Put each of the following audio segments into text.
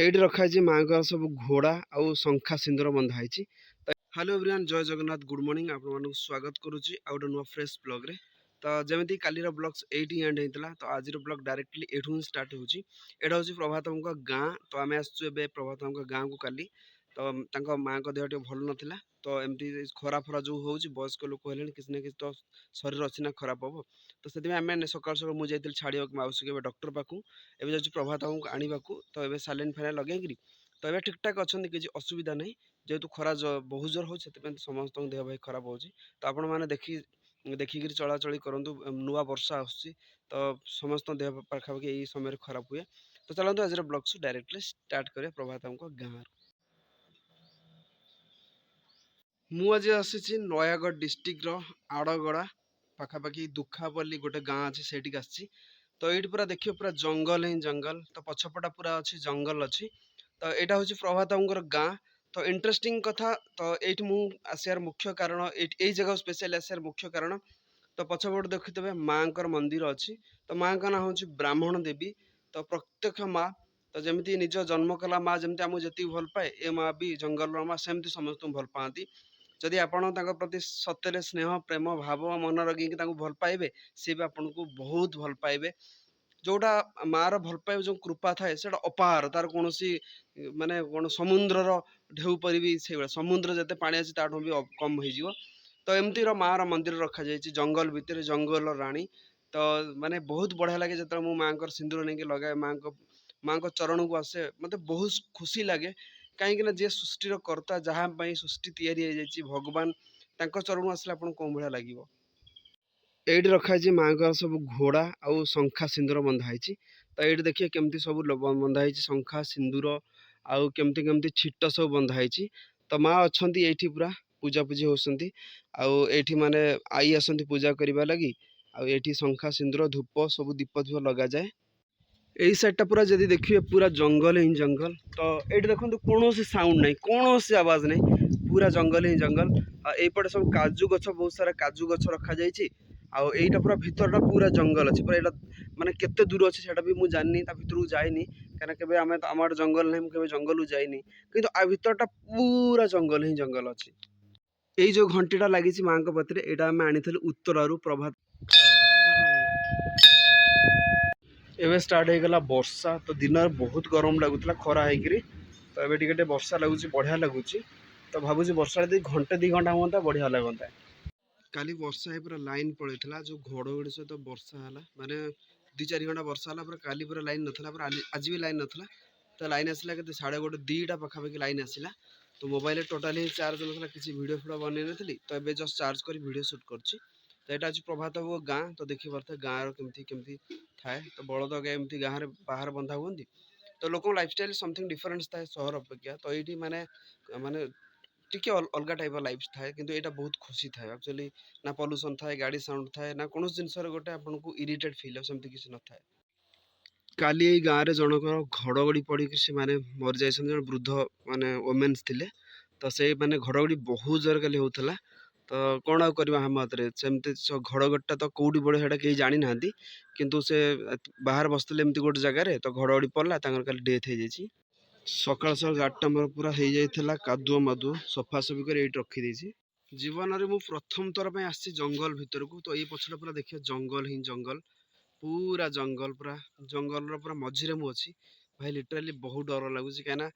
ଏଇଠି ରଖାହେଇଛି ମାଆଙ୍କର ସବୁ ଘୋଡ଼ା ଆଉ ଶଙ୍ଖା ସିନ୍ଦୁର ବନ୍ଧା ହେଇଛି। ହ୍ୟାଲୋ ଏଭ୍ରିୱାନ୍, ଜୟ ଜଗନ୍ନାଥ, ଗୁଡ୍ ମର୍ଣ୍ଣିଂ। ଆପଣମାନଙ୍କୁ ସ୍ୱାଗତ କରୁଛି ଆଉ ଗୋଟେ ନୂଆ ଫ୍ରେଶ୍ ବ୍ଲଗ୍ରେ। ତ ଯେମିତି କାଲିର ବ୍ଲଗ୍ସ ଏଇଠି ଏଣ୍ଡ ହେଇଥିଲା, ତ ଆଜିର ବ୍ଲଗ୍ ଡାଇରେକ୍ଟଲି ଏଠୁ ହିଁ ଷ୍ଟାର୍ଟ ହେଉଛି। ଏଇଟା ହେଉଛି ପ୍ରଭାତଙ୍କ ଗାଁ। ତ ଆମେ ଆସିଛୁ ଏବେ ପ୍ରଭାତଙ୍କ ଗାଁକୁ କାଲି। ତ ତାଙ୍କ ମାଆଙ୍କ ଦେହ ଟିକେ ଭଲ ନଥିଲା, ତ ଏମିତି ଖରା ଫରା ଯେଉଁ ହେଉଛି, ବୟସ୍କ ଲୋକ ହେଲେଣି, କିଛି ନା କିଛି ତ ଶରୀର ଅଛି ନା ଖରାପ ହେବ। ତ ସେଥିପାଇଁ ଆମେ ସକାଳୁ ସକାଳୁ ମୁଁ ଯାଇଥିଲି ଛାଡ଼ିବାକୁ ମାଉସୀକୁ ଏବେ ଡକ୍ଟର ପାଖକୁ। ଏବେ ଯାଉଛି ପ୍ରଭାତଙ୍କୁ ଆଣିବାକୁ। ତ ଏବେ ସାଲାଇନ୍ ଫାଲାଇନ୍ ଲଗେଇକିରି ତ ଏବେ ଠିକ୍ଠାକ୍ ଅଛନ୍ତି, କିଛି ଅସୁବିଧା ନାହିଁ। ଯେହେତୁ ଖରା ବହୁତ ଜୋର ହେଉଛି, ସେଥିପାଇଁ ସମସ୍ତଙ୍କ ଦେହ ଭାଇ ଖରାପ ହେଉଛି। ତ ଆପଣମାନେ ଦେଖିକିରି ଚଳାଚଳି କରନ୍ତୁ। ନୂଆ ବର୍ଷା ଆସୁଛି, ତ ସମସ୍ତଙ୍କ ଦେହ ପାଖାପାଖି ଏଇ ସମୟରେ ଖରାପ ହୁଏ। ତ ଚାଲନ୍ତୁ ଆଜିର ବ୍ଲଗ୍ସ ଡାଇରେକ୍ଟଲି ଷ୍ଟାର୍ଟ କରିବା ପ୍ରଭାତଙ୍କ ଗାଁରୁ। ମୁଁ ଆଜି ଆସିଛି ନୟାଗଡ଼ ଡିଷ୍ଟ୍ରିକ୍ଟର ଆଡ଼ଗଡ଼ା ପାଖାପାଖି ଦୁଃଖାପଲ୍ଲୀ ଗୋଟେ ଗାଁ ଅଛି, ସେଇଠିକି ଆସିଛି। ତ ଏଇଠି ପୁରା ଦେଖିବ, ପୁରା ଜଙ୍ଗଲ ହିଁ ଜଙ୍ଗଲ। ତ ପଛପଟା ପୁରା ଅଛି, ଜଙ୍ଗଲ ଅଛି। ତ ଏଇଟା ହେଉଛି ପ୍ରଭାତଙ୍କର ଗାଁ। ତ ଇଣ୍ଟରେଷ୍ଟିଂ କଥା, ତ ଏଇଠି ମୁଁ ଆସିବାର ମୁଖ୍ୟ କାରଣ, ଏଇ ଜାଗାକୁ ସ୍ପେଶାଲି ଆସିବାର ମୁଖ୍ୟ କାରଣ, ତ ପଛପଟେ ଦେଖିଥିବେ ମାଆଙ୍କର ମନ୍ଦିର ଅଛି। ତ ମାଆଙ୍କ ନାଁ ହେଉଛି ବ୍ରାହ୍ମଣ ଦେବୀ। ତ ପ୍ରତ୍ୟକ୍ଷ ମା, ତ ଯେମିତି ନିଜ ଜନ୍ମ କଲା ମା ଯେମିତି ଆମକୁ ଯେତିକି ଭଲ ପାଏ, ଏ ମା ବି ଜଙ୍ଗଲର ମା ସେମିତି ସମସ୍ତଙ୍କୁ ଭଲ ପାଆନ୍ତି। ଯଦି ଆପଣ ତାଙ୍କ ପ୍ରତି ସତରେ ସ୍ନେହ ପ୍ରେମ ଭାବ ମନ ରଖିକି ତାଙ୍କୁ ଭଲ ପାଇବେ, ସିଏ ବି ଆପଣଙ୍କୁ ବହୁତ ଭଲ ପାଇବେ। ଯୋଉଟା ମାଆର ଭଲ ପାଇବା ଯୋଉ କୃପା ଥାଏ, ସେଇଟା ଅପାର। ତାର କୌଣସି ମାନେ କଣ ସମୁଦ୍ରର ଢେଉ ପରି ବି ସେଇଭଳିଆ। ସମୁଦ୍ର ଯେତେ ପାଣି ଅଛି ତାଠୁ ବି କମ୍ ହେଇଯିବ। ତ ଏମିତିର ମାଆର ମନ୍ଦିର ରଖାଯାଇଛି ଜଙ୍ଗଲ ଭିତରେ, ଜଙ୍ଗଲର ରାଣୀ। ତ ମାନେ ବହୁତ ବଢ଼ିଆ ଲାଗେ ଯେତେବେଳେ ମୁଁ ମାଆଙ୍କର ସିନ୍ଦୁର ନେଇକି ଲଗାଏ, ମାଆଙ୍କ ଚରଣକୁ ଆସେ, ମୋତେ ବହୁତ ଖୁସି ଲାଗେ। କାହିଁକି ନା ଯିଏ ସୃଷ୍ଟିର କର୍ତ୍ତା, ଯାହା ପାଇଁ ସୃଷ୍ଟି ତିଆରି ହେଇଯାଇଛି, ଭଗବାନ, ତାଙ୍କ ଚରଣକୁ ଆସିଲେ ଆପଣଙ୍କୁ କୋଉ ଭଳିଆ ଲାଗିବ। ଏଇଠି ରଖାହେଇଛି ମାଆଙ୍କର ସବୁ ଘୋଡ଼ା ଆଉ ଶଙ୍ଖା ସିନ୍ଦୁର ବନ୍ଧା ହେଇଛି। ତ ଏଇଠି ଦେଖିବେ କେମିତି ସବୁ ବନ୍ଧା ହେଇଛି ଶଙ୍ଖା ସିନ୍ଦୁର, ଆଉ କେମିତି କେମିତି ଛିଟ ସବୁ ବନ୍ଧା ହେଇଛି। ତ ମାଆ ଅଛନ୍ତି ଏଇଠି, ପୁରା ପୂଜାପୂଜି ହେଉଛନ୍ତି। ଆଉ ଏଇଠି ମାନେ ଆଈ ଆସନ୍ତି ପୂଜା କରିବା ଲାଗି। ଆଉ ଏଇଠି ଶଙ୍ଖା ସିନ୍ଦୁର ଧୂପ ସବୁ ଦୀପ ଲଗାଯାଏ। ଏଇ ସାଇଡ୍ଟା ପୁରା ଯଦି ଦେଖିବେ, ପୁରା ଜଙ୍ଗଲ ହିଁ ଜଙ୍ଗଲ। ତ ଏଇଠି ଦେଖନ୍ତୁ କୌଣସି ସାଉଣ୍ଡ ନାହିଁ, କୌଣସି ଆବାଜ ନାହିଁ, ପୁରା ଜଙ୍ଗଲ ହିଁ ଜଙ୍ଗଲ। ଆଉ ଏଇପଟେ ସବୁ କାଜୁ ଗଛ, ବହୁତ ସାରା କାଜୁ ଗଛ ରଖାଯାଇଛି। ଆଉ ଏଇଟା ପୁରା ଭିତରଟା ପୁରା ଜଙ୍ଗଲ ଅଛି। ପୁରା ଏଇଟା ମାନେ କେତେ ଦୂର ଅଛି ସେଇଟା ବି ମୁଁ ଜାଣିନି, ତା ଭିତରକୁ ଯାଇନି। କାହିଁକିନା କେବେ ଆମ ଆଡ଼େ ଜଙ୍ଗଲ ନାହିଁ, ମୁଁ କେବେ ଜଙ୍ଗଲକୁ ଯାଇନି। କିନ୍ତୁ ଆ ଭିତରଟା ପୁରା ଜଙ୍ଗଲ ହିଁ ଜଙ୍ଗଲ ଅଛି। ଏଇ ଯୋଉ ଘଣ୍ଟିଟା ଲାଗିଛି ମାଆଙ୍କ ପାଖରେ, ଏଇଟା ଆମେ ଆଣିଥିଲୁ ଉତ୍ତରାରୁ ପ୍ରଭାତ। ଏବେ ଷ୍ଟାର୍ଟ ହେଇଗଲା ବର୍ଷା। ତ ଦିନରେ ବହୁତ ଗରମ ଲାଗୁଥିଲା ଖରା ହେଇକିରି, ତ ଏବେ ଟିକେ ଟିକେ ବର୍ଷା ଲାଗୁଛି, ବଢ଼ିଆ ଲାଗୁଛି। ତ ଭାବୁଛି ବର୍ଷା ଯଦି ଘଣ୍ଟେ 2 ଘଣ୍ଟା ହୁଅନ୍ତା, ବଢ଼ିଆ ଲାଗନ୍ତା। କାଲି ବର୍ଷା ହେଇ ପୁରା ଲାଇନ୍ ପଳେଇଥିଲା, ଯୋଉ ଘଡ଼ଘଡ଼ି ସହିତ ବର୍ଷା ହେଲା, ମାନେ 2-4 ଘଣ୍ଟା ବର୍ଷା ହେଲା। ପୁରା କାଲି ପୁରା ଲାଇନ୍ ନଥିଲା, ପୁରା ଆଜି ବି ଲାଇନ୍ ନଥିଲା। ତ ଲାଇନ୍ ଆସିଲା କେତେ 1:30 2ଟା ପାଖାପାଖି ଲାଇନ୍ ଆସିଲା। ତ ମୋବାଇଲରେ ଟୋଟାଲି ଚାର୍ଜ ନଥିଲା, କିଛି ଭିଡ଼ିଓ ଫିଡ଼ିଓ ବନେଇ ନଥିଲି। ତ ଏବେ ଜଷ୍ଟ ଚାର୍ଜ କରି ଭିଡ଼ିଓ ସୁଟ୍ କରୁଛି। ତ ଏଇଟା ହେଉଛି ପ୍ରଭାତଙ୍କ ଗାଁ। ତ ଦେଖିପାରୁଥିବେ ଗାଁର କେମିତି ଥାଏ। ତ ବଳଦ ଗାଈ ଏମିତି ଗାଁରେ ବାହାରେ ବନ୍ଧା ହୁଅନ୍ତି। ତ ଲୋକଙ୍କ ଲାଇଫଷ୍ଟାଇଲ୍ ସମଥିଙ୍ଗ ଡିଫରେନ୍ସ ଥାଏ ସହର ଅପେକ୍ଷା। ତ ଏଇଠି ମାନେ ଟିକେ ଅଲଗା ଟାଇପ୍ର ଲାଇଫ୍ ଥାଏ, କିନ୍ତୁ ଏଇଟା ବହୁତ ଖୁସି ଥାଏ ଆକ୍ଚୁଆଲି। ନା ପଲ୍ୟୁସନ୍ ଥାଏ, ଗାଡ଼ି ସାଉଣ୍ଡ ଥାଏ, ନା କୌଣସି ଜିନିଷରେ ଗୋଟେ ଆପଣଙ୍କୁ ଇରିଟେଟ୍ ଫିଲ୍ ହେବ, ସେମିତି କିଛି ନଥାଏ। କାଲି ଏଇ ଗାଁରେ ଜଣଙ୍କର ଘଡ଼ଘଡ଼ି ପଡ଼ିକି ସେମାନେ ମରିଯାଇଛନ୍ତି। ଜଣେ ବୃଦ୍ଧ ମାନେ ଓମେନ୍ସ ଥିଲେ। ତ ସେଇ ମାନେ ଘଡ଼ଘଡ଼ି ବହୁତ ଜୋରରେ କାଲି ହେଉଥିଲା। ତ କ'ଣ ଆଉ କରିବା ଆମ ହାତରେ, ସେମିତି ଘଡ଼ଘଡ଼ିଟା ତ କେଉଁଠି ପଡ଼ିବ ସେଇଟା କେହି ଜାଣିନାହାନ୍ତି। କିନ୍ତୁ ସେ ବାହାରେ ବସିଥିଲେ ଏମିତି ଗୋଟେ ଜାଗାରେ, ତ ଘଡ଼ଘଡ଼ି ପଡ଼ିଲା, ତାଙ୍କର କାଲି ଡେଥ୍ ହେଇଯାଇଛି। ସକାଳ ଗାଡ଼ିଟା ମୋର ପୁରା ହେଇଯାଇଥିଲା କାଦୁଅ ମାଦୁଅ, ସଫାସଫି କରି ଏଇଠି ରଖିଦେଇଛି। ଜୀବନରେ ମୁଁ ପ୍ରଥମ ଥର ପାଇଁ ଆସିଛି ଜଙ୍ଗଲ ଭିତରକୁ। ତ ଏଇ ପଛଟା ପୁରା ଦେଖିବା ଜଙ୍ଗଲ ହିଁ ଜଙ୍ଗଲ, ପୁରା ଜଙ୍ଗଲ, ପୁରା ଜଙ୍ଗଲର ପୁରା ମଝିରେ ମୁଁ ଅଛି। ଭାଇ ଲିଟରାଲି ବହୁତ ଡର ଲାଗୁଛି, କାହିଁକିନା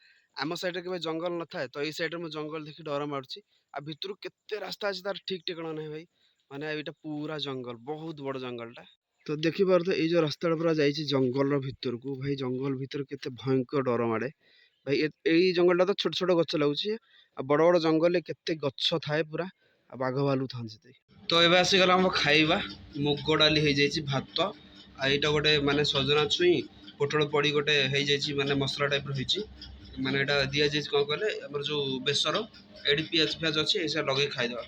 ଆମ ସାଇଡ଼୍ରେ କେବେ ଜଙ୍ଗଲ ନଥାଏ। ତ ଏଇ ସାଇଡ଼୍ରେ ମୁଁ ଜଙ୍ଗଲ ଦେଖି ଡର ମାରୁଛି। ଆଉ ଭିତରୁ କେତେ ରାସ୍ତା ଅଛି ତାର ଠିକ୍ ଠିକଣା ନାହିଁ ଭାଇ। ମାନେ ଏଇଟା ପୁରା ଜଙ୍ଗଲ, ବହୁତ ବଡ଼ ଜଙ୍ଗଲଟା। ତ ଦେଖିପାରୁଥିବେ ଏଇ ଯୋଉ ରାସ୍ତାଟା ପୁରା ଯାଇଛି ଜଙ୍ଗଲର ଭିତରକୁ। ଭାଇ ଜଙ୍ଗଲ ଭିତରେ କେତେ ଭୟଙ୍କର ଡର ମାଡ଼େ ଭାଇ। ଏଇ ଜଙ୍ଗଲଟା ତ ଛୋଟ ଛୋଟ ଗଛ ଲାଗୁଛି, ଆଉ ବଡ଼ ବଡ଼ ଜଙ୍ଗଲରେ କେତେ ଗଛ ଥାଏ ପୁରା, ଆଉ ବାଘ ଭାଲୁ ଥାନ୍ତି ସେଠି। ତ ଏବେ ଆସିଗଲା ଆମ ଖାଇବା। ମୁଗ ଡାଲି ହେଇଯାଇଛି, ଭାତ, ଆଉ ଏଇଟା ଗୋଟେ ମାନେ ସଜନା ଛୁଇଁ ପୋଟଳ ପଡ଼ି ଗୋଟେ ହେଇଯାଇଛି, ମାନେ ମସଲା ଟାଇପ୍ର ହେଇଛି। ମାନେ ଏଇଟା ଦିଆଯାଇଛି କ'ଣ କହିଲେ, ଆମର ଯୋଉ ବେସର। ଏଇଠି ପିଆଜ ଅଛି, ଏଇସା ଲଗେଇ ଖାଇଦେବା।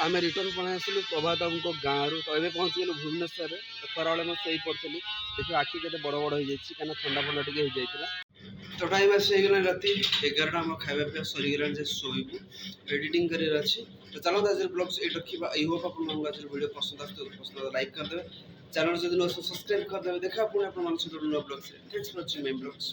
ଆମେ ରିଟର୍ନ ପଳେଇ ଆସିଲୁ ପ୍ରଭାତଙ୍କ ଗାଁରୁ। ତ ଏବେ ପହଞ୍ଚିଗଲୁ ଭୁବନେଶ୍ୱରରେ। ଖରାବେଳେ ମୁଁ ଶୋଇ ପଡ଼ିଥିଲି, ଦେଖିବା ଆଖି କେତେ ବଡ଼ ବଡ଼ ହେଇଯାଇଛି, କାହିଁକିନା ଥଣ୍ଡା ଫଣ୍ଡା ଟିକେ ହେଇଯାଇଥିଲା। ତ ଟାଇମ୍ ଆସି ହେଇଗଲାଣି ରାତି 11ଟା। ଆମ ଖାଇବା ପିଇବା ସରିଗଲାଣି, ଯେ ଶୋଇବୁ, ଏଡ଼ିଟିଂ କରିବାର ଅଛି। ତ ଚାଲନ୍ତୁ ଆଜିର ବ୍ଲଗ୍ସ ଏଇଠି ରଖିବା। ଏଇ ହୋପ୍ ଆପଣମାନଙ୍କୁ ଆଜିର ଭିଡ଼ିଓ ପସନ୍ଦ ଆସୁଥିବ, ପସନ୍ଦ ଲାଇକ୍ କରିଦେବେ, ଚ୍ୟାନେଲ୍ ଯଦି ନୂଆ ସବସ୍କ୍ରାଇବ୍ କରିଦେବେ। ଦେଖା ପୁଣି ଆପଣମାନଙ୍କ ସହିତ ନୂଆ ବ୍ଲଗ୍ସରେ। Thanks for watching my blogs.